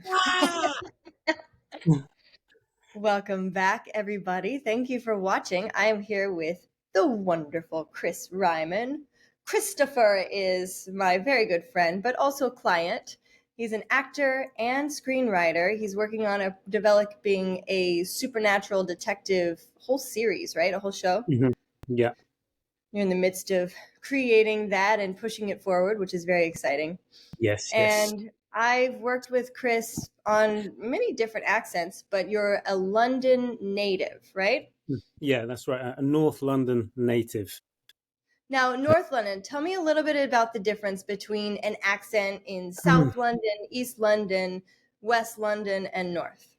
Ah! Welcome back, everybody. Thank you for watching. I am here with the wonderful Chris Ryman. Christopher is my very good friend, but also a client. He's an actor and screenwriter. He's working on developing a supernatural detective whole series, right? A whole show. Yeah. You're in the midst of creating that and pushing it forward, which is very exciting. Yes. And I've worked with Chris on many different accents, but you're a London native, right? Yeah, that's right. A North London native. Now, North London, tell me a little bit about the difference between an accent in South London, East London, West London, and North.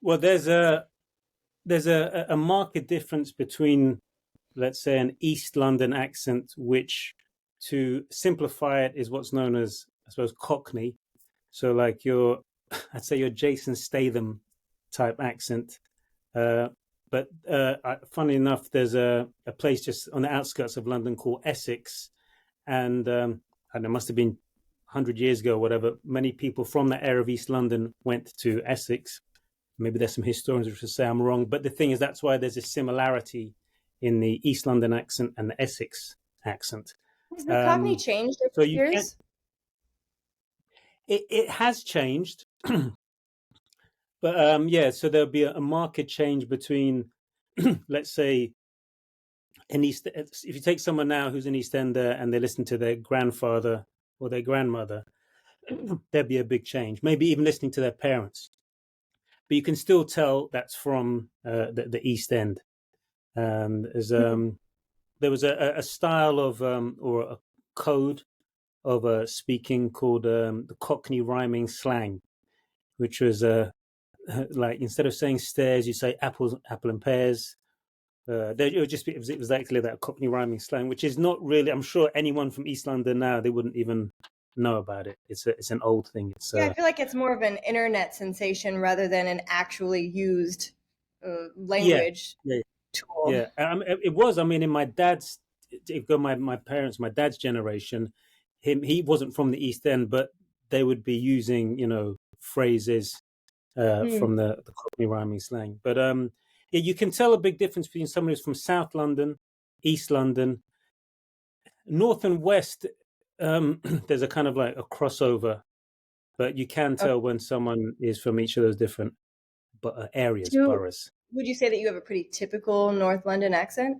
Well, there's a marked difference between, let's say, an East London accent, which, to simplify it, is what's known as, I suppose, Cockney. So, like I'd say your Jason Statham type accent. But funnily enough, there's a place just on the outskirts of London called Essex, and I don't know, it must have been 100 years ago or whatever. Many people from that area of East London went to Essex. Maybe there's some historians which will say I'm wrong, but the thing is, that's why there's a similarity in the East London accent and the Essex accent. Has the Cockney changed So over years? It has changed, but yeah. So there'll be a marked change between, let's say, if you take someone now who's an East Ender and they listen to their grandfather or their grandmother, there'd be a big change. Maybe even listening to their parents, but you can still tell that's from the East End. There was a style of or a code of speaking called the Cockney rhyming slang, which was like, instead of saying stairs, you say apple and pears. It was actually that Cockney rhyming slang, which is not really. I'm sure anyone from East London now, they wouldn't even know about it. It's an old thing. Yeah, I feel like it's more of an internet sensation rather than an actually used language tool. Yeah. It was. I mean, in my dad's, if you go my parents, my dad's generation, he wasn't from the East End, but they would be using phrases from the Cockney rhyming slang. But yeah, you can tell a big difference between someone who's from South London, East London, North and West. There's a kind of like a crossover, but you can tell when someone is from each of those different areas, boroughs. Would you say that you have a pretty typical North London accent?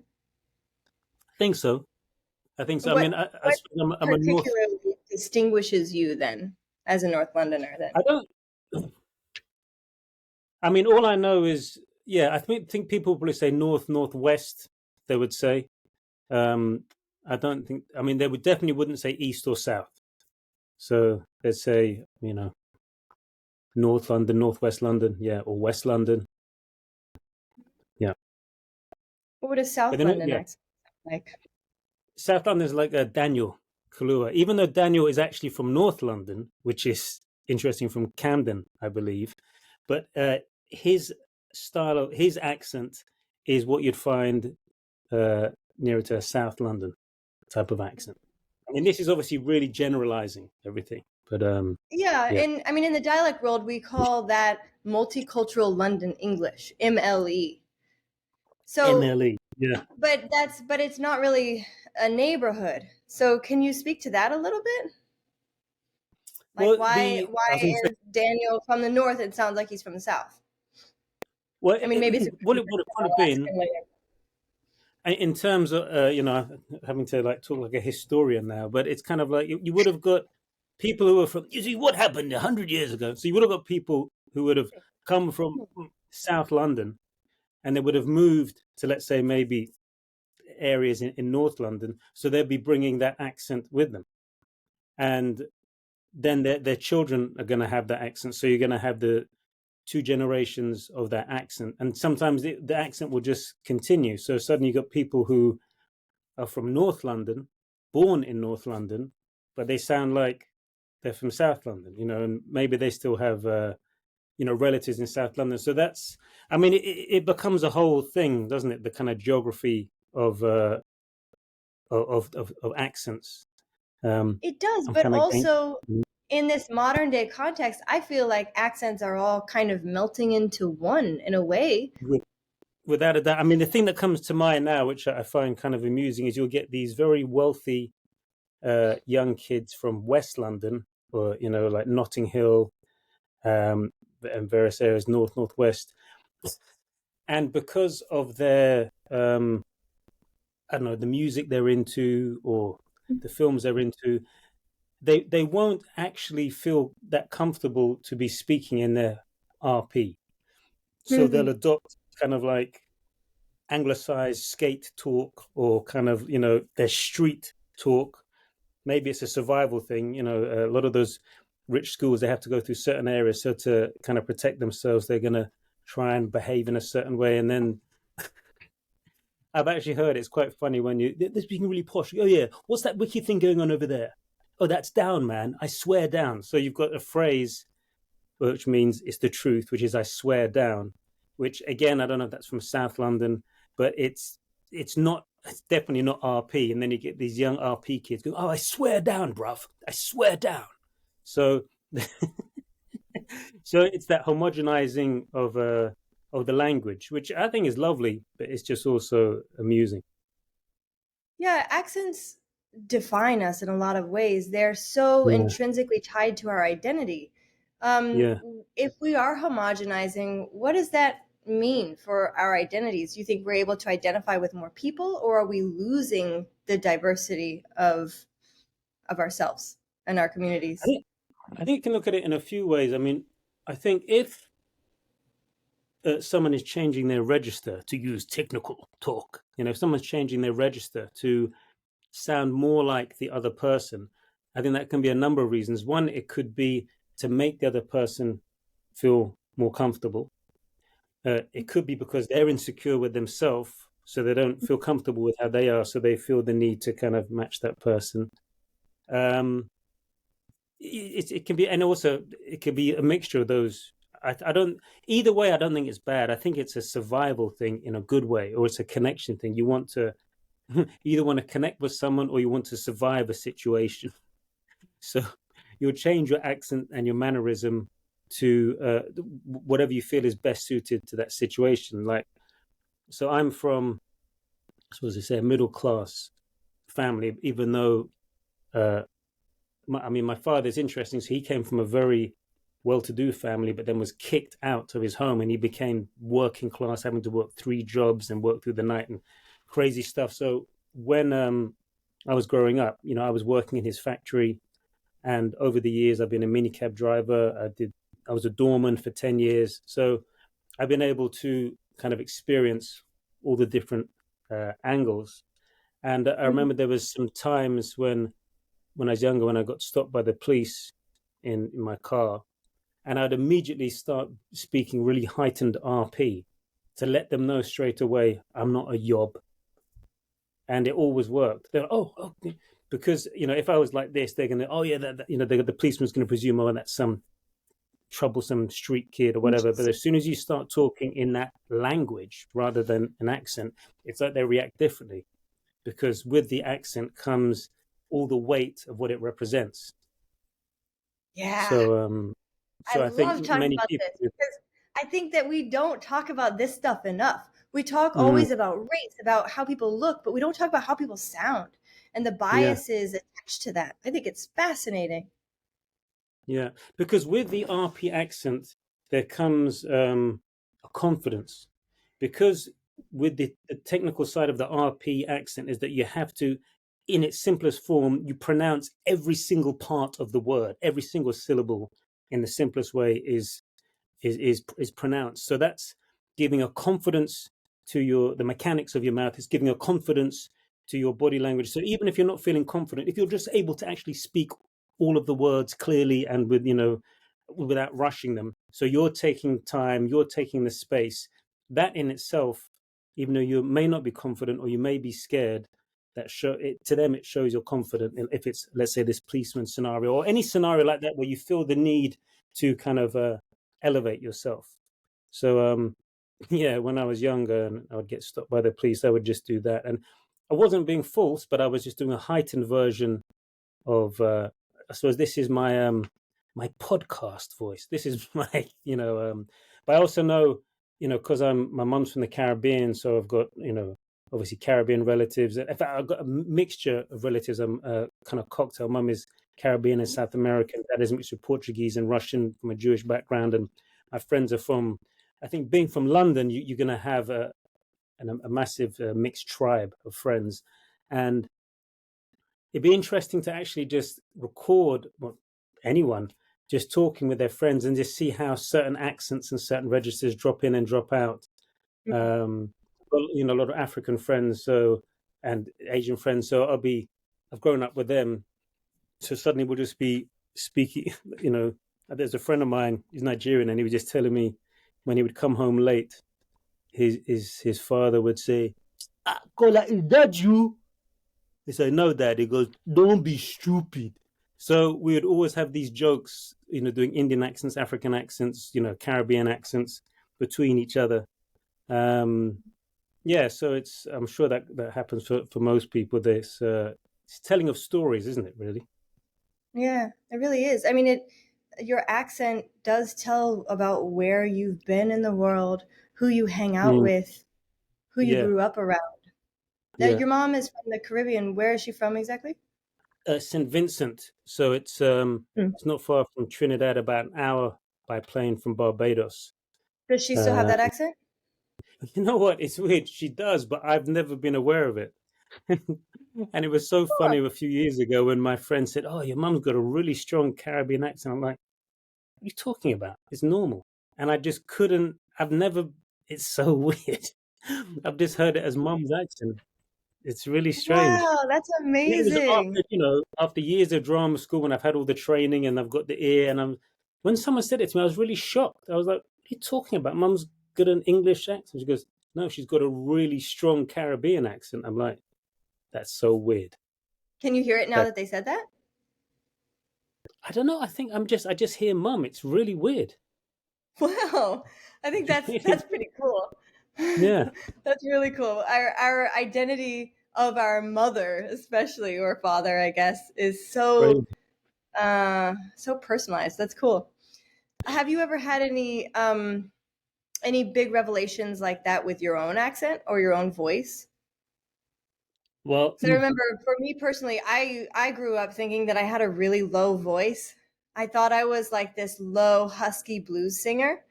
I think so. I mean, I'm a North. Particularly distinguishes you then as a North Londoner? Then I don't. I mean, all I know is, yeah, I think people probably say north, northwest. They would say. I don't think. I mean, they definitely wouldn't say east or south. So they'd say, North London, Northwest London, yeah, or West London. Yeah. What would a South London accent sound like? South London is like Daniel Kaluuya, even though Daniel is actually from North London, which is interesting, from Camden, I believe. But his accent is what you'd find nearer to a South London type of accent. I mean, this is obviously really generalizing everything, but yeah, and I mean, in the dialect world, we call that multicultural London English, MLE. So MLE, yeah. But it's not really a neighborhood. So can you speak to that a little bit? Like, why is Daniel from the north? It sounds like he's from the south. Well, I mean, maybe it's what it would have been in terms of having to like talk like a historian now, but it's kind of like you would have got people who were from. You see what happened 100 years ago. So you would have got people who would have come from South London, and they would have moved to, let's say, maybe areas in North London. So they'd be bringing that accent with them, and then their children are going to have that accent. So you're going to have the two generations of that accent, and sometimes the accent will just continue. So suddenly you got people who are from North London, born in North London, but they sound like they're from South London, and maybe they still have relatives in South London. So that's, I mean, it becomes a whole thing, doesn't it? The kind of geography of accents. It does, but also in this modern day context, I feel like accents are all kind of melting into one in a way. With, without a doubt. I mean, the thing that comes to mind now, which I find kind of amusing, is you'll get these very wealthy young kids from West London, or like Notting Hill, and various areas northwest, and because of their I don't know, the music they're into or the films they're into, they won't actually feel that comfortable to be speaking in their RP. So they'll adopt kind of like anglicized skate talk, or kind of their street talk. Maybe it's a survival thing. A lot of those rich schools, they have to go through certain areas, so to kind of protect themselves, they're going to try and behave in a certain way. And then I've actually heard it's quite funny when they're speaking really posh. Oh yeah, what's that wicked thing going on over there? Oh, that's down, man. I swear down. So you've got a phrase which means it's the truth, which is I swear down. Which again, I don't know if that's from South London, but it's not. It's definitely not RP. And then you get these young RP kids go, "Oh, I swear down, bruv. I swear down." So, so it's that homogenizing of the language, which I think is lovely, but it's just also amusing. Yeah, accents define us in a lot of ways. They're so Yeah, intrinsically tied to our identity. yeah. If we are homogenizing, what does that mean for our identities? Do you think we're able to identify with more people, or are we losing the diversity of ourselves and our I communities? think I think you can look at it in a few ways. I mean, I think if someone is changing their register, to use technical talk, if someone's changing their register to sound more like the other person, I think that can be a number of reasons. One, it could be to make the other person feel more comfortable. It could be because they're insecure with themselves, so they don't feel comfortable with how they are, so they feel the need to kind of match that person. Um, it can be, and also it could be a mixture of those. I don't, either way, I don't think it's bad. I think it's a survival thing in a good way, or it's a connection thing. You want to either want to connect with someone, or you want to survive a situation. So you'll change your accent and your mannerism to whatever you feel is best suited to that situation. Like, so I'm from, I suppose they say, a middle class family, even though uh, I mean, my father's interesting. So he came from a very well-to-do family, but then was kicked out of his home, and he became working class, having to work three jobs and work through the night and crazy stuff. So when I was growing up, I was working in his factory, and over the years, I've been a minicab driver. I was a doorman for 10 years. So I've been able to kind of experience all the different angles. And I remember there was some times when I was younger, when I got stopped by the police in my car, and I'd immediately start speaking really heightened RP to let them know straight away I'm not a yob, and it always worked. They're like, oh, because if I was like this, they're gonna, oh yeah, the policeman's gonna presume, oh, that's some troublesome street kid or whatever. But Interesting. as soon as you start talking in that language rather than an accent, it's like they react differently, because with the accent comes all the weight of what it represents. Yeah, So, I so I love think talking many about people. this because I think that we don't talk about this stuff enough. We talk Mm, always about race, about how people look, but we don't talk about how people sound and the yeah, biases attached to that. I think it's fascinating. yeah. Because with the RP accent, there comes a confidence. Because with the technical side of the RP accent is that you have to, in its simplest form, you pronounce every single part of the word, every single syllable in the simplest way is pronounced. So that's giving a confidence to the mechanics of your mouth. It's giving a confidence to your body language. So even if you're not feeling confident, if you're just able to actually speak all of the words clearly and without rushing them, so you're taking time, you're taking the space. That in itself, even though you may not be confident or you may be scared, that show it to them. It shows you're confident. If it's, let's say, this policeman scenario or any scenario like that where you feel the need to kind of elevate yourself. So yeah, when I was younger and I would get stopped by the police, I would just do that, and I wasn't being false, but I was just doing a heightened version of. I suppose this is my my podcast voice. This is my, but I also know, because my mum's from the Caribbean, so I've got, obviously Caribbean relatives. In fact, I've got a mixture of relatives. I'm kind of cocktail. Mum is Caribbean and South American. Dad is a mixture of Portuguese and Russian from a Jewish background. And my friends are from, I think being from London, you're going to have a massive mixed tribe of friends. And it'd be interesting to actually just record anyone just talking with their friends and just see how certain accents and certain registers drop in and drop out. Well, a lot of African friends, and Asian friends. So I've grown up with them. So suddenly we'll just be speaking. There's a friend of mine, he's Nigerian, and he was just telling me when he would come home late, his father would say, "Ah, Kola, is that you?" He said, "No, Dad." He goes, "Don't be stupid." So we would always have these jokes, doing Indian accents, African accents, Caribbean accents between each other. Yeah, so I'm sure that happens for most people. It's telling of stories, isn't it? Really? Yeah, it really is. I mean, your accent does tell about where you've been in the world, who you hang out Mm, with, who you yeah, grew up around. yeah. Your mom is from the Caribbean. Where is she from exactly? St. Vincent. So Hmm. it's not far from Trinidad, about an hour by plane from Barbados. Does she still have Uh, that accent? you know what? It's weird. She does, but I've never been aware of it. And it was so Huh. funny a few years ago when my friend said, "Oh, your mum's got a really strong Caribbean accent." I'm like, "What are you talking about? It's normal." And I just couldn't. I've never. It's so weird. I've just heard it as mum's accent. It's really strange. Wow, that's And it was amazing. after years of drama school, when I've had all the training and I've got the ear, and when someone said it to me, I was really shocked. I was like, "What are you talking about? Mum's got an English accent." She goes, "No, she's got a really strong Caribbean accent." I'm like, "That's so weird." Can you hear it now That that they said that? I don't know. I think I just hear mum. It's really weird. Wow, I think that's pretty cool. Yeah, That's really cool. Our identity of our mother, especially, or father, I guess, is so crazy. so personalized. That's cool. Have you ever had any big revelations like that with your own accent or your own voice? Well, So I remember for me personally, I grew up thinking that I had a really low voice. I thought I was like this low husky blues singer.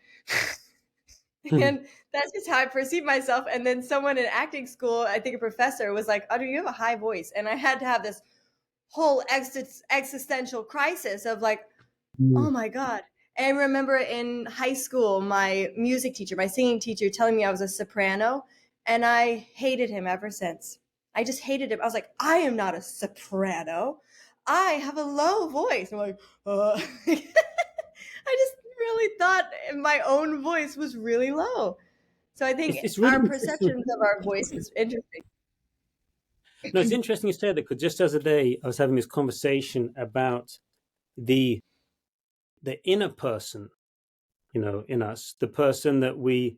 And that's just how I perceive myself. And then someone in acting school, I think a professor, was like, "Audrey, you have a high voice." And I had to have this whole existential crisis of like, oh my God. And I remember in high school, my music teacher, my singing teacher, telling me I was a soprano, and I hated him ever since. I just hated him. I was like, I am not a soprano. I have a low voice. I'm like, I just really thought my own voice was really low. So I think it's really our interesting. perceptions of our voice is interesting. No, it's interesting you say that, because just the other day I was having this conversation about the inner person, in us, the person that we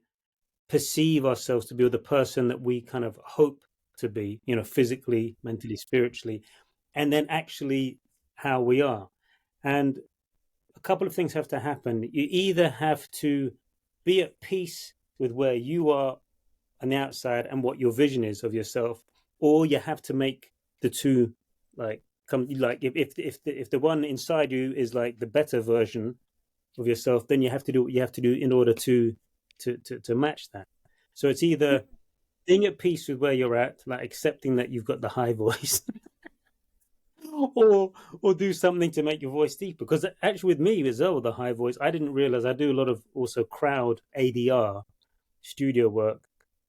perceive ourselves to be, or the person that we kind of hope to be, physically, mentally, spiritually, and then actually how we are. And a couple of things have to happen. You either have to be at peace with where you are on the outside and what your vision is of yourself, or you have to make the two like come, like if the one inside you is like the better version of yourself, then you have to do what you have to do in order to match that. So it's either being at peace with where you're at, like accepting that you've got the high voice, or do something to make your voice deeper. Because actually, with me as well, the high voice, I didn't realize I do a lot of also crowd ADR studio work,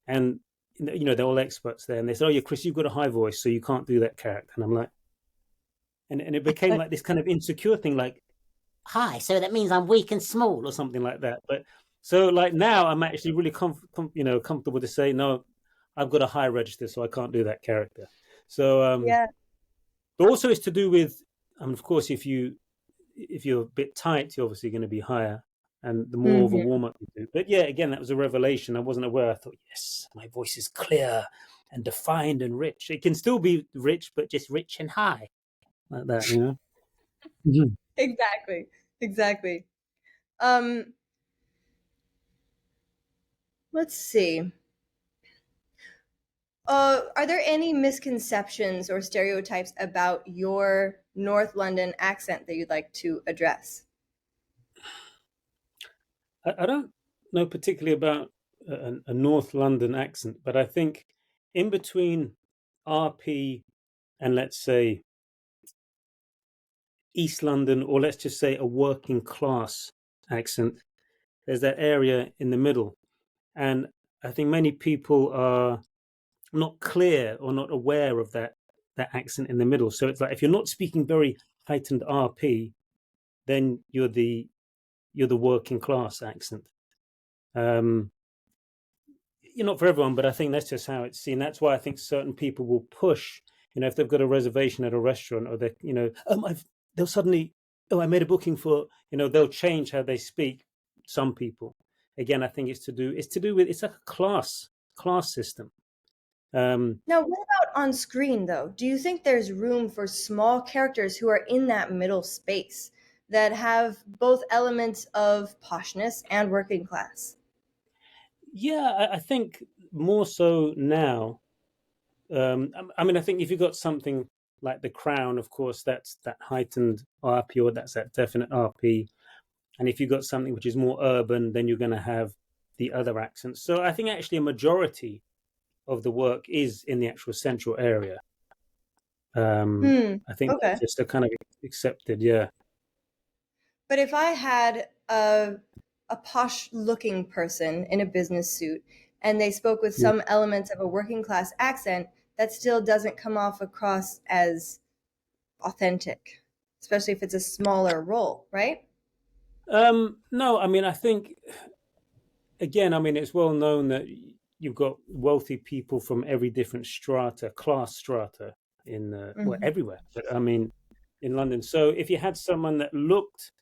and they're all experts there, and they say, "Oh, yeah, Chris, you've got a high voice, so you can't do that character." And I'm like, and it became like this kind of insecure thing, like, "Hi, so that means I'm weak and small," or something like that. But so like now, I'm actually really comfortable to say, "No, I've got a high register, so I can't do that character." So Yeah. but also it's to do with, of course, if you're a bit tight, you're obviously going to be higher, and the more of a Hmm. warm up you do. But yeah, again, that was a revelation. I wasn't aware. I thought, yes, my voice is clear and defined and rich. It can still be rich, but just rich and high, like that. Mhm. Exactly. Exactly. Um, let's see. Are there any misconceptions or stereotypes about your North London accent that you'd like to address? I don't know particularly about a North London accent, but I think in between RP and let's say East London, or let's just say a working class accent, there's that area in the middle. And I think many people are not clear or not aware of that accent in the middle. So it's like if you're not speaking very heightened RP, then you're the working class accent. Um, you're not for everyone, but I think that's just how it's seen. That's why I think certain people will push. If they've got a reservation at a restaurant, or they'll suddenly, oh, I made a booking for, they'll change how they speak. Some people, again, I think it's to do with it's like a class system. Um, Now, what about on screen, though? Do you think there's room for small characters who are in that middle space that have both elements of poshness and working class? yeah, I think more so now. I mean, I think if you've got something like The Crown, of course, that's that heightened RP, or that's that definite RP. And if you've got something which is more urban, then you're going to have the other accents. So I think actually a majority of the work is in the actual central area. Hmm. I think that's Okay. just a kind of accepted, yeah. But if I had a posh looking person in a business suit and they spoke with Mm. some elements of a working class accent, that still doesn't come off across as authentic, especially if it's a smaller role, right? No, I mean, I think again, I mean, it's well known that you've got wealthy people from every different class strata in well Hmm. everywhere. But I mean, in London. So if you had someone that looked,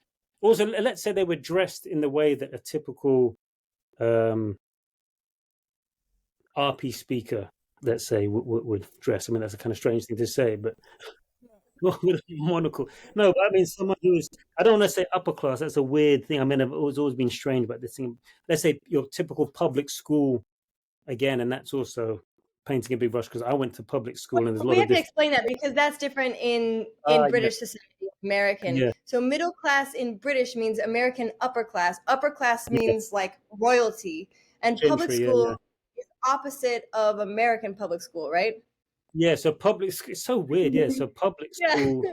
also let's say they were dressed in the way that a typical um, RP speaker, let's say, would dress. I mean, that's a kind of strange thing to say, but with a monocle. No, but I mean, someone who's, I don't want to say upper class. That's a weird thing. I mean, I've always been strange about this thing. Let's say your typical public school again, and that's also painting a big brush because I went to public school and there's a We lot of have to different. explain that because that's different in Yeah, British society, American. yeah, So middle class in British means American upper class. Upper class yeah, means like royalty, and public gentry, yeah, yeah, school is opposite of American public school, right? yeah. So it's so weird. Yeah, so public Yeah. school,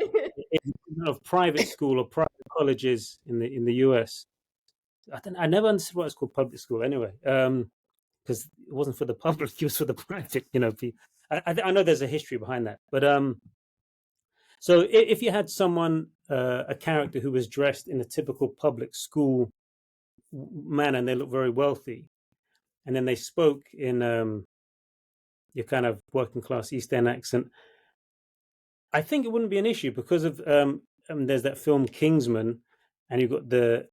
of private school or private colleges in the US. I never understood why it's called public school anyway. Because it wasn't for the public, it was for the private. I know there's a history behind that, but so if you had someone, a character who was dressed in a typical public school manner, and they look very wealthy, and then they spoke in your kind of working class East End accent, I think it wouldn't be an issue because of there's that film Kingsman, and you've got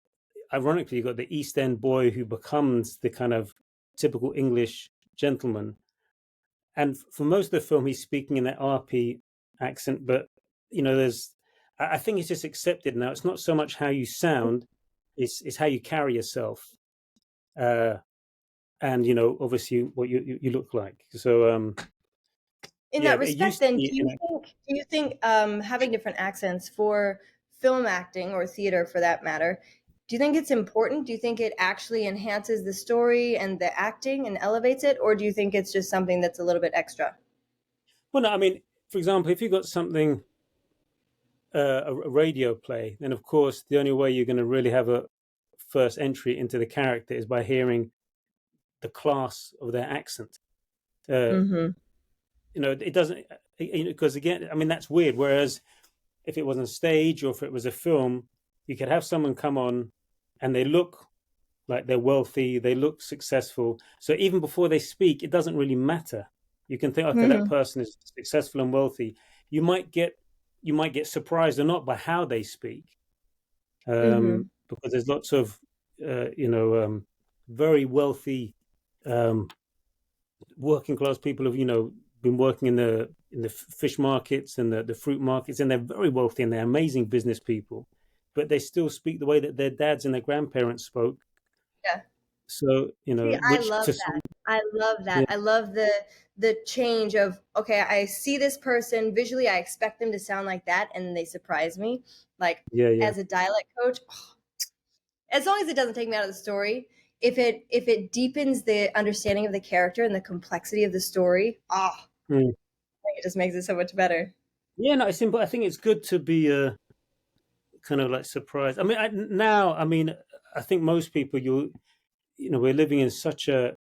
ironically you've got the East End boy who becomes the kind of typical English gentleman, and for most of the film he's speaking in that RP accent, but there's I think it's just accepted now. It's not so much how you sound, it's how you carry yourself, uh, and obviously what you look like. So In yeah, that it respect, used to then, be do you think having different accents for film acting or theater, for that matter, do you think it's important? Do you think it actually enhances the story and the acting and elevates it, or do you think it's just something that's a little bit extra? well, no, I mean, for example, if you've got something, a radio play, then of course the only way you're going to really have a first entry into the character is by hearing the class of their accent. Uh, Mm-hmm. it doesn't, because again, I mean, that's weird. Whereas if it was on stage or if it was a film, you could have someone come on and they look like they're wealthy, they look successful. So even before they speak, it doesn't really matter. You can think, okay, that Mm-hmm. person is successful and wealthy. You might get you might get surprised or not by how they speak, Mm-hmm. because there's lots of very wealthy um, working class people have been working in the fish markets and the fruit markets, and they're very wealthy and they're amazing business people. but they still speak the way that their dads and their grandparents spoke. Yeah. So, See, I which love to that. some, I love yeah, that. I love the change of, okay, I see this person visually, I expect them to sound like that, and they surprise me. Like, yeah, yeah. as a dialect coach, as long as it doesn't take me out of the story, if it deepens the understanding of the character and the complexity of the story, Mm. I think it just makes it so much better. Yeah, no, it's simple. I think it's good to be kind of like surprised. I mean, now, I mean, I think most people, we're living in such a,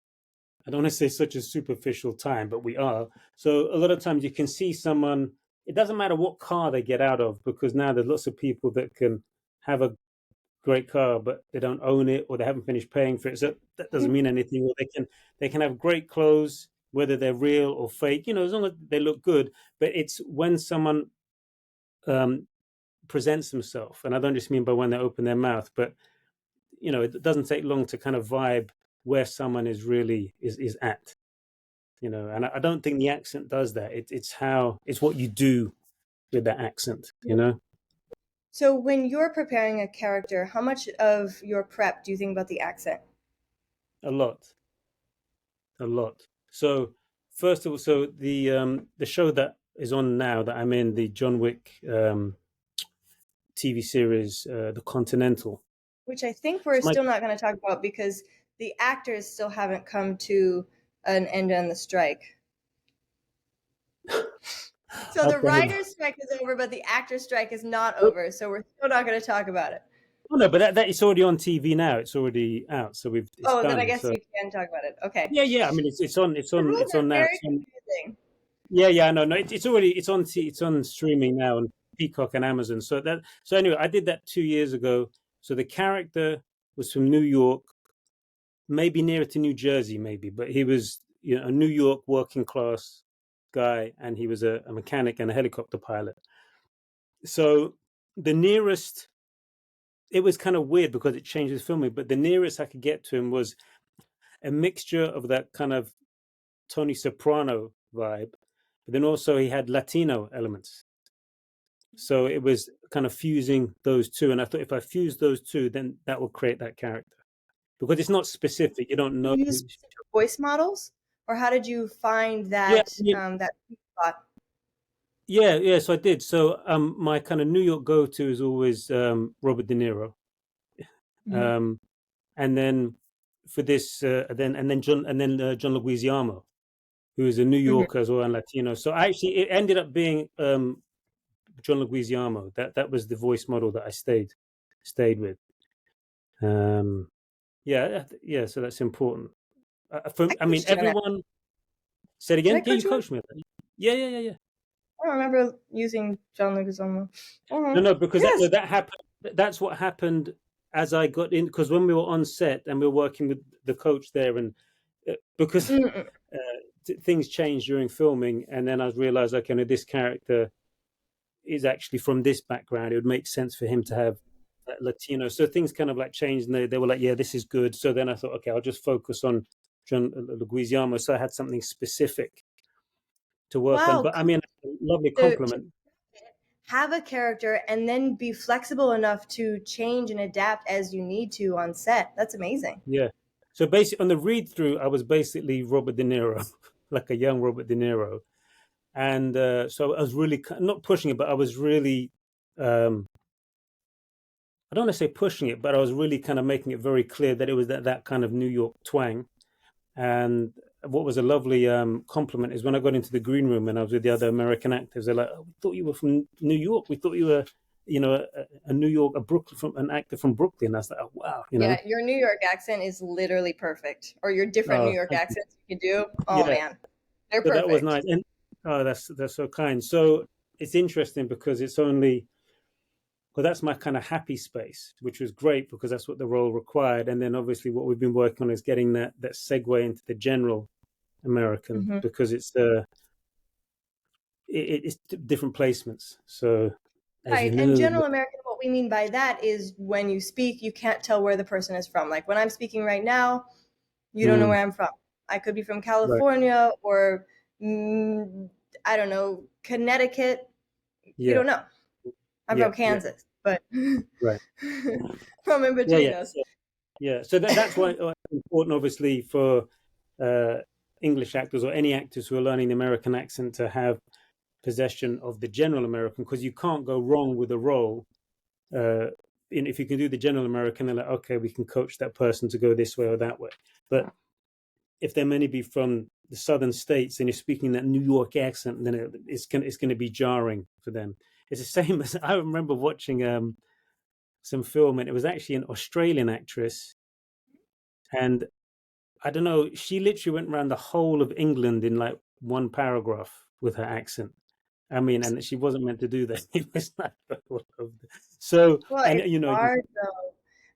I don't want to say such a superficial time, but we are. So a lot of times you can see someone, it doesn't matter what car they get out of, because now there's lots of people that can have a great car, but they don't own it or they haven't finished paying for it. So that doesn't mean anything. Or they can have great clothes, whether they're real or fake, as long as they look good. But it's when someone um, presents themselves, and I don't just mean by when they open their mouth, but it doesn't take long to kind of vibe where someone is really is at. And I don't think the accent does that. It's what you do with that accent. So when you're preparing a character, how much of your prep do you think about the accent? A lot, a lot. So first of all, so the show that is on now that I'm in, the John Wick TV series, The Continental. Which I think we're So my still not going to talk about because the actors still haven't come to an end on the strike. So the okay. writer's strike is over, but the actor strike is not over. So we're still not going to talk about it. Oh no, but that it's already on TV now. It's already out, so it's Oh, then I done. guess So you can talk about it. Okay. yeah, yeah. I mean, it's on, it's The on, rules it's are on now. very confusing. Yeah, yeah. No, no. It's already it's on streaming now on Peacock and Amazon. So anyway, I did that 2 years ago. So the character was from New York, maybe nearer to New Jersey, maybe, but he was a New York working class guy, and he was a mechanic and a helicopter pilot. So the nearest, it was kind of weird because it changed the filming, but the nearest I could get to him was a mixture of that kind of Tony Soprano vibe, but then also he had Latino elements. So it was kind of fusing those two, and I thought if I fuse those two, then that will create that character because it's not specific. You don't You know. use specific voice models, or how did you find Yeah, that that sweet spot? yeah, yeah. So I did. So my kind of New York go-to is always Robert De Niro, Mhm. um, and then for this, then John Leguizamo, who is a New Mhm. Yorker as well and Latino. So actually, it ended up being John Leguizamo. That was the voice model that I stayed with. Um, yeah, yeah. So that's important. I I mean, coached you on that. everyone said Did I again. Yeah, coach you you on? coached me. Yeah, yeah, yeah, yeah. I don't remember using John Leguizamo. No, Mhm. no, because Yes. that happened. That's what happened as I got in. Because when we were on set and we were working with the coach there, and because Mm-mm. things changed during filming, and then I realized, okay, no, this character is actually from this background. It would make sense for him to have Latino. So things kind of like changed, and they were like, yeah, this is good. So then I thought, okay, I'll just focus on John Leguizamo. So I had something specific to work on. Wow, But I mean, lovely to compliment. have a character and then be flexible enough to change and adapt as you need to on set. That's amazing. Yeah. So basically, on the read through, I was basically Robert De Niro, like a young Robert De Niro, and so I was really not pushing it, but I was really, I don't want to say pushing it, but I was really kind of making it very clear that it was that kind of New York twang. And what was a lovely compliment is when I got into the green room and I was with the other American actors, they're like, oh, "We thought you were from New York. We thought you were, a New York, a Brooklyn, from an actor from Brooklyn." I was like, "Oh wow, you Yeah, know." your New York accent is literally perfect. Or your different New Oh, York thank you. accents you can do. Oh Yeah, man, they're so that was perfect. nice. And oh, that's so kind. So it's interesting because it's only, well, that's my kind of happy space, which was great because that's what the role required. And then obviously what we've been working on is getting that segue into the general American Hmm. because it's different placements. So as you Right. And know, general American, what we mean by that is when you speak, you can't tell where the person is from. Like when I'm speaking right now, you don't know mm, where I'm from. I could be from right, California or, mm, I don't know, Connecticut. You yeah, don't know. I'm yeah, from yeah, Kansas. but right. from in Yeah, between yeah, us. yeah. So that's why it's important, obviously, for uh, English actors or any actors who are learning the American accent to have possession of the general American, because you can't go wrong with a role. Uh, if you can do the general American, they're like, okay, we can coach that person to go this way or that way. But if they're meant to be from the southern states and you're speaking that New York accent, then it's going to be jarring for them. It's the same as I remember watching some film, and it was actually an Australian actress, and I don't know, she literally went around the whole of England in like one paragraph with her accent. I mean, and she wasn't meant to do that. It was like, so, Well, and it's just, hard though.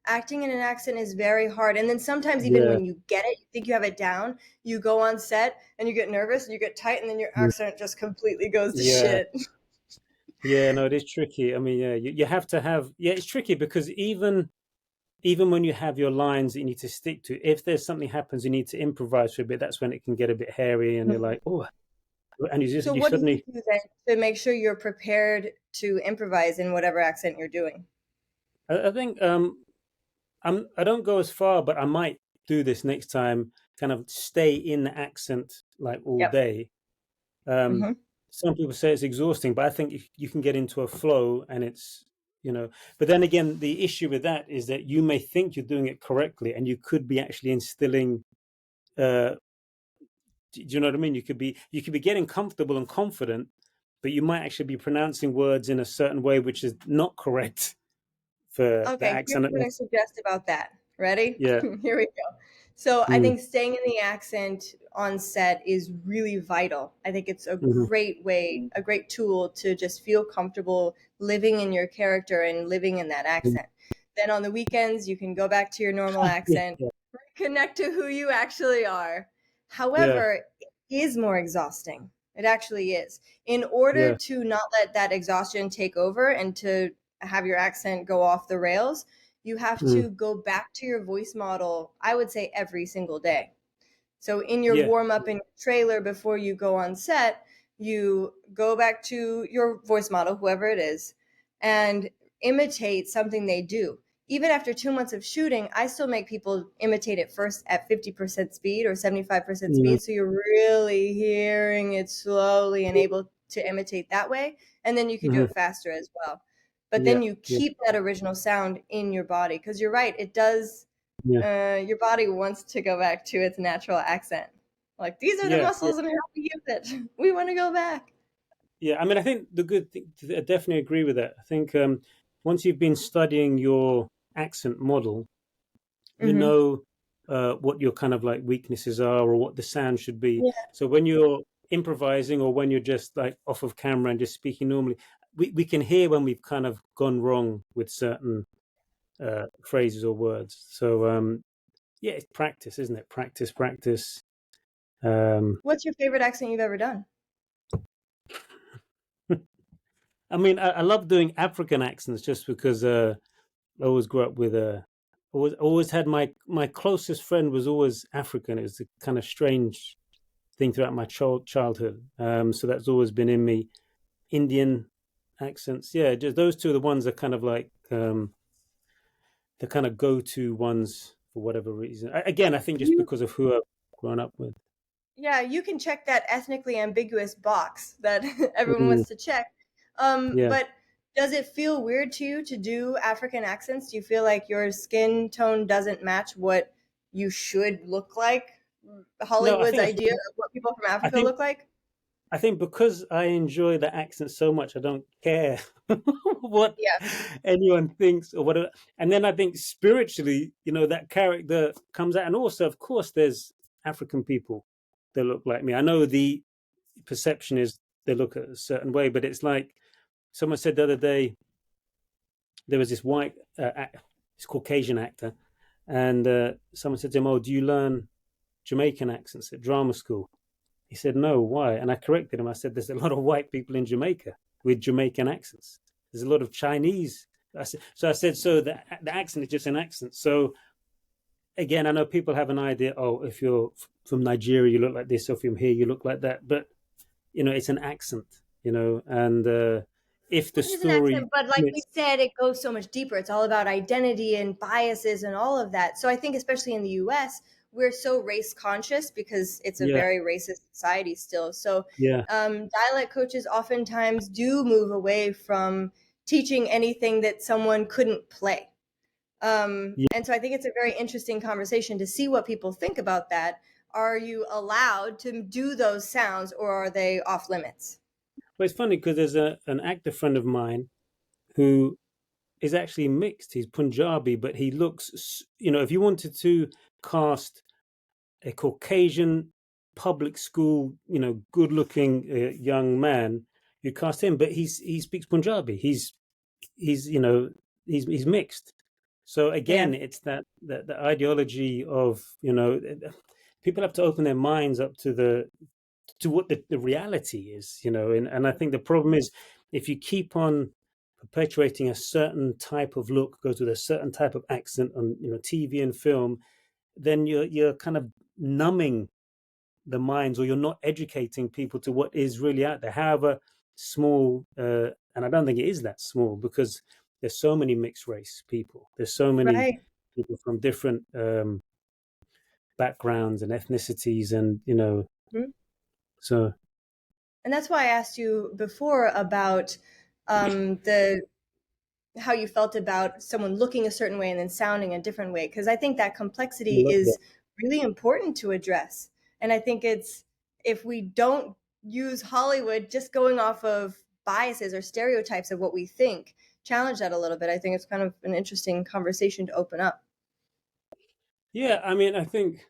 Acting in an accent is very hard. And then sometimes even yeah, when you get it, you think you have it down, you go on set and you get nervous and you get tight and then your accent just completely goes to yeah, shit. yeah. No, it is tricky. I mean, yeah, you have to have. Yeah, it's tricky because even when you have your lines that you need to stick to, if there's something happens, you need to improvise for a bit. That's when it can get a bit hairy, and you're like, oh, and So you what do you suddenly. do then to make sure you're prepared to improvise in whatever accent you're doing? I think I don't go as far, but I might do this next time. Kind of stay in the accent like all Yep. day. Um, Hmm. some people say it's exhausting, but I think you can get into a flow, and it's. But then again, the issue with that is that you may think you're doing it correctly, and you could be actually instilling. Uh, do you know what I mean? You could be getting comfortable and confident, but you might actually be pronouncing words in a certain way which is not correct for the Okay, here's accent. what I suggest about that. Ready? Yeah. Here we go. So I Mm, think staying in the accent on set is really vital. I think it's a mhm. great way, a great tool to just feel comfortable living in your character and living in that accent. Then on the weekends, you can go back to your normal Yeah, accent, yeah, connect to who you actually are. yeah, However, it is more exhausting. It actually is. In order yeah. to not let that exhaustion take over and to have your accent go off the rails, you have Mm, to go back to your voice model, I would say every single day. So in your yeah. warm up in your trailer before you go on set, you go back to your voice model, whoever it is, and imitate something they do. Even after 2 months of shooting, I still make people imitate it first at 50% speed or 75% Mm, speed. So you're really hearing it slowly and able to imitate that way. And then you can do mhm. it faster as well. But then Yeah, you yeah, keep that original sound in your body because you're right, it does yeah, your body wants to go back to its natural accent. Like these are the yeah, yeah, muscles and how we use it. We want to go back. yeah. I mean, I think the good thing, I definitely agree with that. I think once you've been studying your accent model, you Hmm. know what your kind of like weaknesses are or what the sound should be. Yeah. So when you're improvising or when you're just like off of camera and just speaking normally, we can hear when we've kind of gone wrong with certain phrases or words. So yeah, it's practice, isn't it? Practice, practice. Um, What's your favorite accent you've ever done? I mean, I love doing African accents just because I always grew up with always had my closest friend was always African. It was a kind of strange thing throughout my childhood. So that's always been in me. Indian accents, yeah, just those two are the ones that kind of like the kind of go-to ones for whatever reason. Again, I think just You, because of who I've grown up with. yeah, you can check that ethnically ambiguous box that everyone Mm, wants to check. yeah. But does it feel weird to you to do African accents? Do you feel like your skin tone doesn't match what you should look like? No, Hollywood's idea of what people from I Africa think look like? I think because I enjoy the accent so much, I don't care what Yeah. anyone thinks or whatever. And then I think spiritually, that character comes out. And also, of course, there's African people that look like me. I know the perception is they look a certain way, but it's like someone said the other day, there was this this Caucasian actor, and someone said to him, "Oh, do you learn Jamaican accents at drama school?" He said, "No, why?" And I corrected him. I said, "There's a lot of white people in Jamaica with Jamaican accents. There's a lot of Chinese." So the accent is just an accent. So again, I know people have an idea. Oh, if you're from Nigeria, you look like this. Or if you're from here, you look like that. But it's an accent. And if the Which is an story accent, but like we fits. said, it goes so much deeper. It's all about identity and biases and all of that. So I think, especially in the US, we're so race conscious because it's a Yeah, very racist society still. So yeah, dialect coaches oftentimes do move away from teaching anything that someone couldn't play. yeah. And so I think it's a very interesting conversation to see what people think about that. Are you allowed to do those sounds or are they off limits? But it's funny because there's an actor friend of mine who is actually mixed. He's Punjabi, but he looks, if you wanted to cast a Caucasian public school, good looking young man, you cast him, but he speaks Punjabi. He's he's mixed. So Yeah, again, it's that the ideology of people have to open their minds up to what the reality is, and I think the problem is if you keep on perpetuating a certain type of look, goes with a certain type of accent on TV and film, then you're kind of numbing the minds, or you're not educating people to what is really out there, however small. And I don't think it is that small, because there's so many mixed race people. There's so many right. people from different backgrounds and ethnicities, and Mhm. so And that's why I asked you before about the how you felt about someone looking a certain way and then sounding a different way, because I think that I complexity love that. is really important to address. And I think it's, if we don't use Hollywood just going off of biases or stereotypes of what we think, challenge that a little bit, I think it's kind of an interesting conversation to open up. Yeah, I mean, I think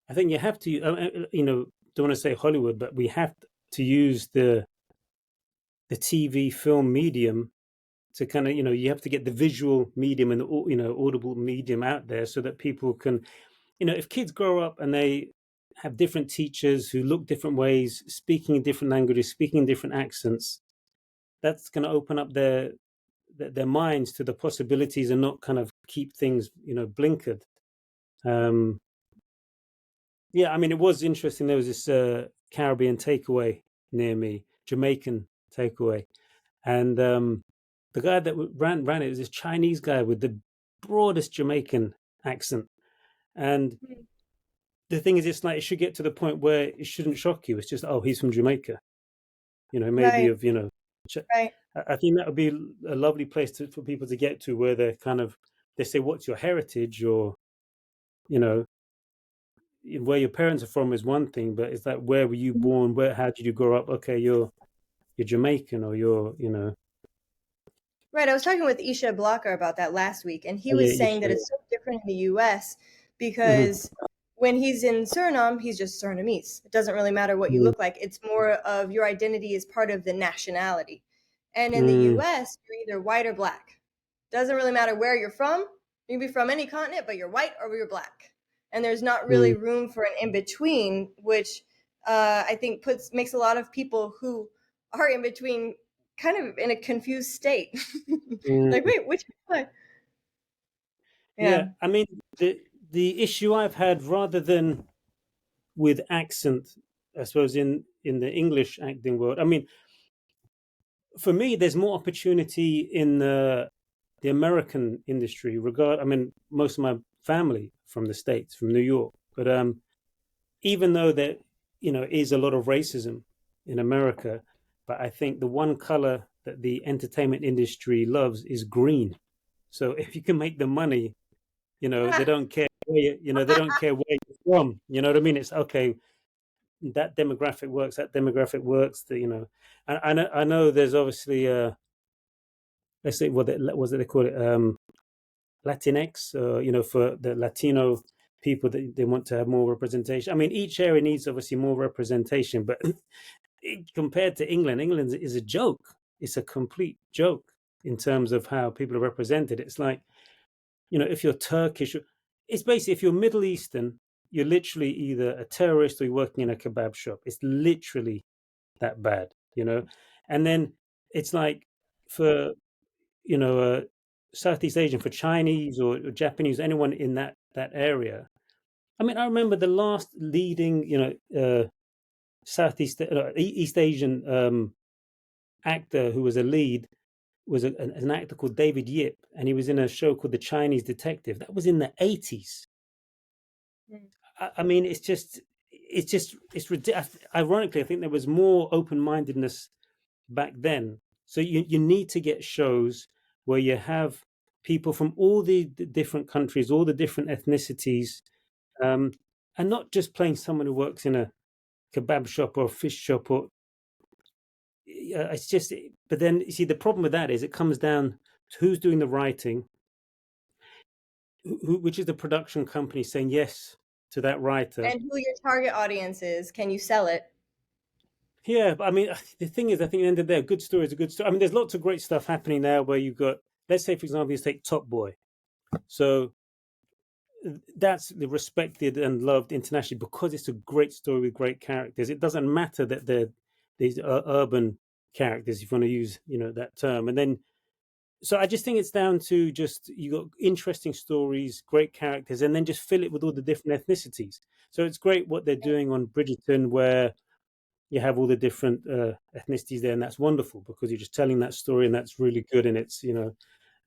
you have to, don't want to say Hollywood, but we have to use the TV film medium to kind of, you have to get the visual medium and the audible medium out there, so that people can, if kids grow up and they have different teachers who look different ways, speaking in different languages, speaking in different accents, that's going to open up their minds to the possibilities, and not kind of keep things blinkered. um Yeah, I mean, it was interesting. There was this Caribbean takeaway near me, Jamaican takeaway, and the guy that ran it was this Chinese guy with the broadest Jamaican accent. And the thing is, it's like it should get to the point where it shouldn't shock you. It's just, oh, he's from Jamaica, maybe Right, of right. I think that would be a lovely place for people to get to, where they're kind of, they say, what's your heritage, or you know where your parents are from is one thing, but it's like, where were you born? How did you grow up? Okay, you're Jamaican, or you're. Right. I was talking with Isha Blocker about that last week, and he Oh, yeah, was you saying that should. it's so different in the US Hmm. because when he's in Suriname, he's just Surinamese. It doesn't really matter what you Mm, look like. It's more of your identity is part of the nationality. And in the mm, US, you're either white or black. Doesn't really matter where you're from. You can be from any continent, but you're white or you're black. And there's not really mm, room for an in between, which I think makes a lot of people who are in between kind of in a confused state. Like, mm. wait, which one? Yeah, Yeah. I mean, the issue I've had, rather than with accent, I suppose, in the English acting world. I mean, for me, there's more opportunity in the American industry. I mean, most of my family from the States, from New York, but even though there, is a lot of racism in America, but I think the one color that the entertainment industry loves is green. So if you can make the money, they don't care they don't care where you're from. You know what I mean? It's okay. That demographic works. That demographic works. I know there's obviously let's say what was it they call it, Latinx, for the Latino people, that they want to have more representation. I mean, each area needs obviously more representation, but compared to England, England is a joke. It's a complete joke in terms of how people are represented. It's like, if you're Turkish, it's basically, if you're Middle Eastern, you're literally either a terrorist or you're working in a kebab shop. It's literally that bad. And then it's like, for you know Southeast Asian, for Chinese or Japanese, anyone in that area. I mean, I remember the last leading Southeast East Asian actor who was a lead was an actor called David Yip, and he was in a show called The Chinese Detective. That was in the 80s. Mm. I mean, it's ridiculous. Ironically, I think there was more open-mindedness back then. So you need to get shows where you have people from all the different countries, all the different ethnicities, um, and not just playing someone who works in a kebab shop or a fish shop. Or it's just, but then you see the problem with that is it comes down to who's doing the writing, which is the production company saying yes to that writer. And who your target audience is. Can you sell it? Yeah, but I mean, the thing is, I think at the end of the day, a good story is a good story. I mean, there's lots of great stuff happening now where you've got, let's say, for example, you take Top Boy. So that's the respected and loved internationally because it's a great story with great characters. It doesn't matter that they're these urban characters, if you want to use, that term. And then, so I just think it's down to just you got interesting stories, great characters, and then just fill it with all the different ethnicities. So it's great what they're doing on Bridgerton, where you have all the different ethnicities there, and that's wonderful because you're just telling that story, and that's really good. And it's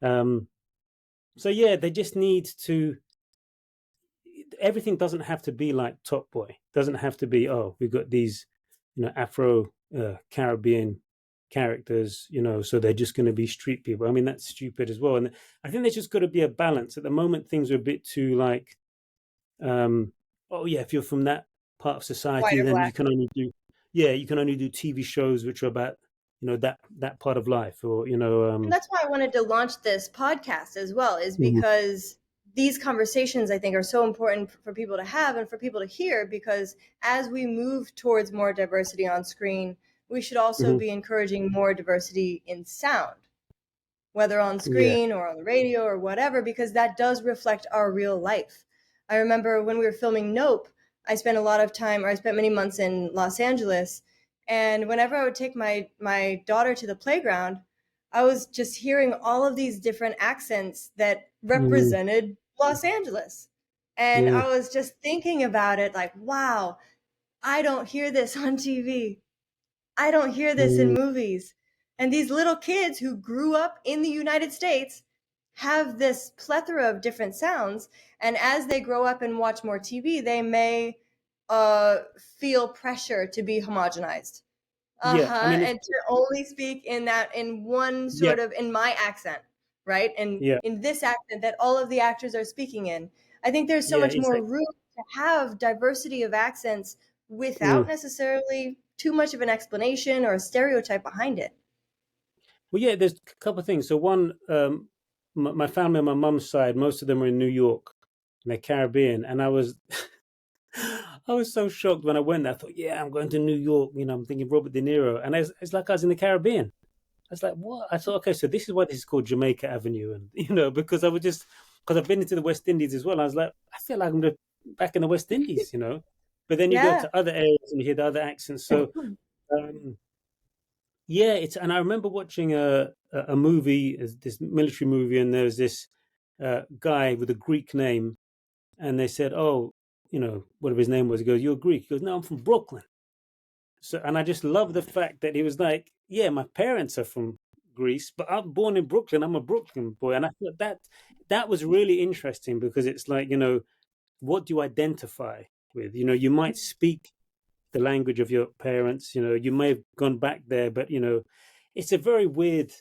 um, so yeah, they just need to. Everything doesn't have to be like Top Boy. Doesn't have to be, oh, we've got these, Afro Caribbean characters, so they're just going to be street people. I mean, that's stupid as well. And I think there's just got to be a balance. At the moment, things are a bit too like, um, oh yeah, if you're from that part of White society, or then black. you can only do, yeah, you can only do TV shows which are about, that part of life, or And that's why I wanted to launch this podcast as well, is mhm, because these conversations I think are so important for people to have and for people to hear, because as we move towards more diversity on screen, we should also mhm, be encouraging more diversity in sound, whether on yeah, screen or on the radio or whatever, because that does reflect our real life. I remember when we were filming Nope, I spent a lot of time, or I spent many months in Los Angeles, and whenever I would take my daughter to the playground, I was just hearing all of these different accents that mm, represented Los Angeles. And mm, I was just thinking about it like, wow, I don't hear this on TV. I don't hear this in mm, movies. And these little kids who grew up in the United States have this plethora of different sounds. And as they grow up and watch more TV, they may feel pressure to be homogenized. yeah. I Uh-huh. mean, it's And to only speak in that, in one yeah, sort of, in my accent, right? And yeah, in this accent that all of the actors are speaking in. I think there's so yeah. much It's more like, room to have diversity of accents without mm. necessarily too much of an explanation or a stereotype behind it. Well, yeah, there's a couple of things. So one, my family on my mum's side, most of them are in New York, and they're Caribbean, and I was, I was so shocked when I went there. I thought, yeah, I'm going to New York. I'm thinking Robert De Niro, and it's like I was in the Caribbean. I was like, what? I thought, okay, so this is why this is called Jamaica Avenue, and because I was just because I've been into the West Indies as well. I was like, I feel like back in the West Indies. But then you go Yeah. to other areas and you hear the other accents. So um, yeah, and I remember watching a movie, this military movie, and there was this guy with a Greek name, and they said, "Oh, whatever his name was." He goes, "You're Greek." He goes, "No, I'm from Brooklyn." So, and I just love the fact that he was like, "Yeah, my parents are from Greece, but I'm born in Brooklyn. I'm a Brooklyn boy." And I thought that was really interesting because it's like, what do you identify with? You might speak the language of your parents. You may have gone back there, but it's a very weird.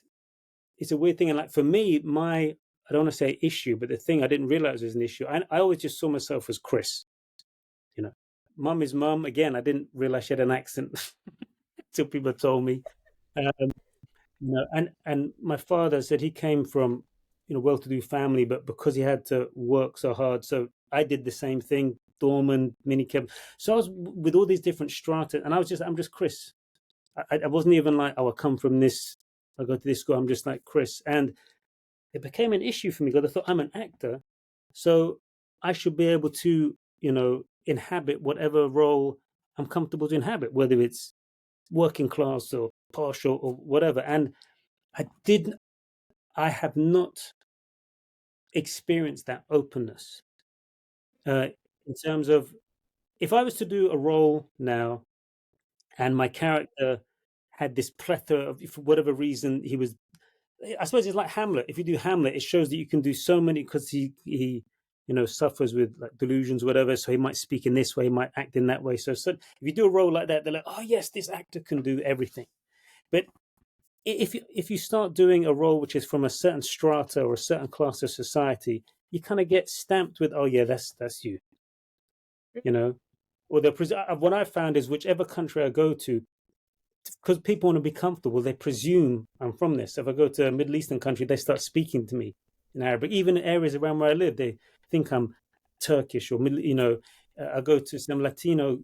It's a weird thing. And like for me, I don't want to say issue, but the thing I didn't realize was an issue. I always just saw myself as Chris. You know, Mum is mum. Again, I didn't realize she had an accent until people told me. Um, and my father said he came from well-to-do family, but because he had to work so hard, so I did the same thing. Dorman, minicab. So I was with all these different strata, and I'm just Chris. I wasn't even like, oh, I come from this. I go to this school. I'm just like Chris, and it became an issue for me because I thought I'm an actor, so I should be able to inhabit whatever role I'm comfortable to inhabit, whether it's working class or partial or whatever. And I didn't. I have not experienced that openness uh, in terms of if I was to do a role now and my character had this plethora of, for whatever reason, he was. I suppose it's like Hamlet. If you do Hamlet, it shows that you can do so many, because he suffers with like delusions, or whatever. So he might speak in this way, he might act in that way. So if you do a role like that, they're like, oh yes, this actor can do everything. But if you start doing a role which is from a certain strata or a certain class of society, you kind of get stamped with, oh yeah, that's you, you know. Or what I found is, whichever country I go to, because people want to be comfortable, they presume I'm from this. If I go to a Middle Eastern country, they start speaking to me in Arabic. Even in areas around where I live, they think I'm Turkish or middle. I go to some Latino,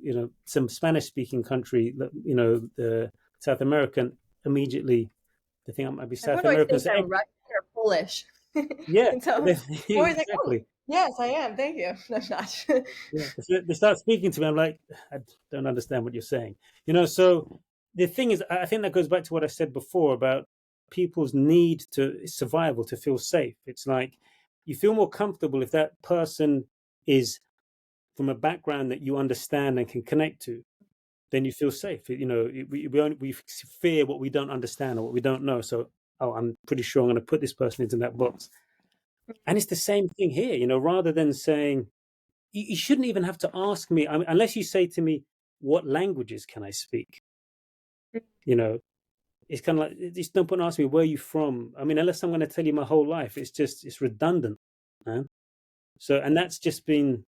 some Spanish-speaking country, the South American. Immediately, they think I might be South Everyone always American. thinks So I'm Russian or Polish. yeah, And so I'm always like, oh, exactly. yes, I am. Thank you. I'm not. Yeah, they start speaking to me. I'm like, I don't understand what you're saying. So the thing is, I think that goes back to what I said before about people's need to survival, to feel safe. It's like you feel more comfortable if that person is from a background that you understand and can connect to. Then you feel safe. We fear what we don't understand or what we don't know. So, I'm pretty sure I'm going to put this person into that box. And it's the same thing here. Rather than saying, you shouldn't even have to ask me, unless you say to me, what languages can I speak? It's kind of like, just don't put and ask me, where are you from? Unless I'm going to tell you my whole life, it's redundant, man. So, and that's just been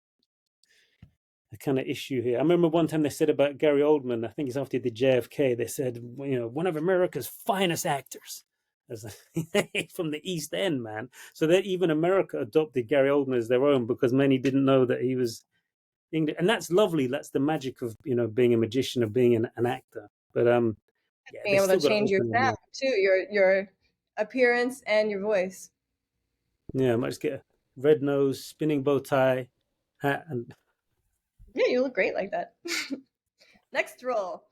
a kind of issue here. I remember one time they said about Gary Oldman, I think it's after the JFK, they said, one of America's finest actors. From the East End, man. So that even America adopted Gary Oldman as their own, because many didn't know that he was English. And that's lovely. That's the magic of being a magician, of being an actor. But yeah, Being they able to still got to change your open their sound mouth. too, your appearance and your voice. Yeah, I might just get a red nose, spinning bow tie, hat, and Yeah, you look great like that. Next role.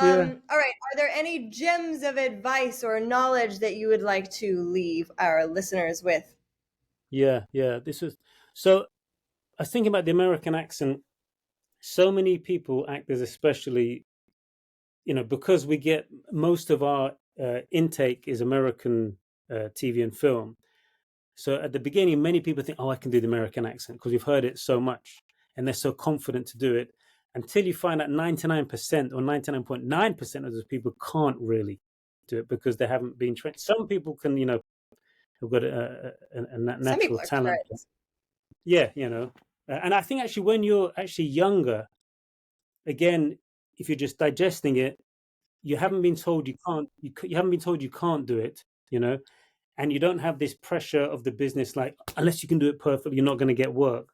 yeah, All right. Are there any gems of advice or knowledge that you would like to leave our listeners with? yeah. This was so. I was thinking about the American accent. So many people, actors especially, because we get most of our intake is American TV and film. So at the beginning, many people think, "Oh, I can do the American accent," because we've heard it so much, and they're so confident to do it. Until you find out 99% or 99.9% of those people can't really do it because they haven't been trained. Some people can, have got a Some people natural are talent. prince. Yeah, and I think actually when you're actually younger, again, if you're just digesting it, you haven't been told you can't. You haven't been told you can't do it. And you don't have this pressure of the business, like, unless you can do it perfectly, you're not going to get work.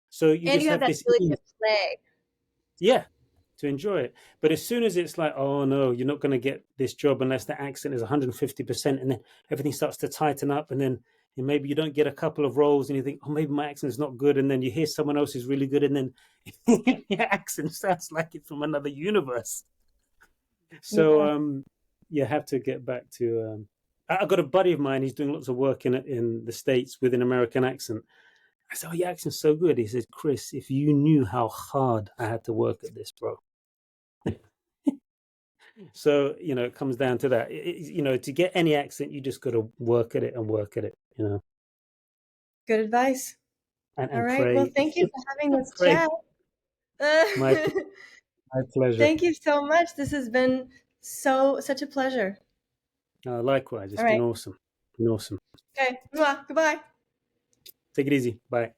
So you And just you have have that this ability ease, to play. yeah, to enjoy it. But as soon as it's like, oh no, you're not going to get this job unless the accent is 150%, and then everything starts to tighten up, and then maybe you don't get a couple of roles, and you think, oh, maybe my accent is not good, and then you hear someone else is really good, and then your accent sounds like it's from another universe. So Yeah. you have to get back to. I've got a buddy of mine. He's doing lots of work in the States with an American accent. I said, "Oh, your accent's so good." He says, "Chris, if you knew how hard I had to work at this, bro." So it comes down to that. To get any accent, you just got to work at it and work at it. Good advice. And All and right. Well, pray, thank you for having this pray. chat. My my pleasure. Thank you so much. This has been such a pleasure. Likewise, it's All been right. awesome. Been awesome. Okay. Mwah. Goodbye. Take it easy. Bye.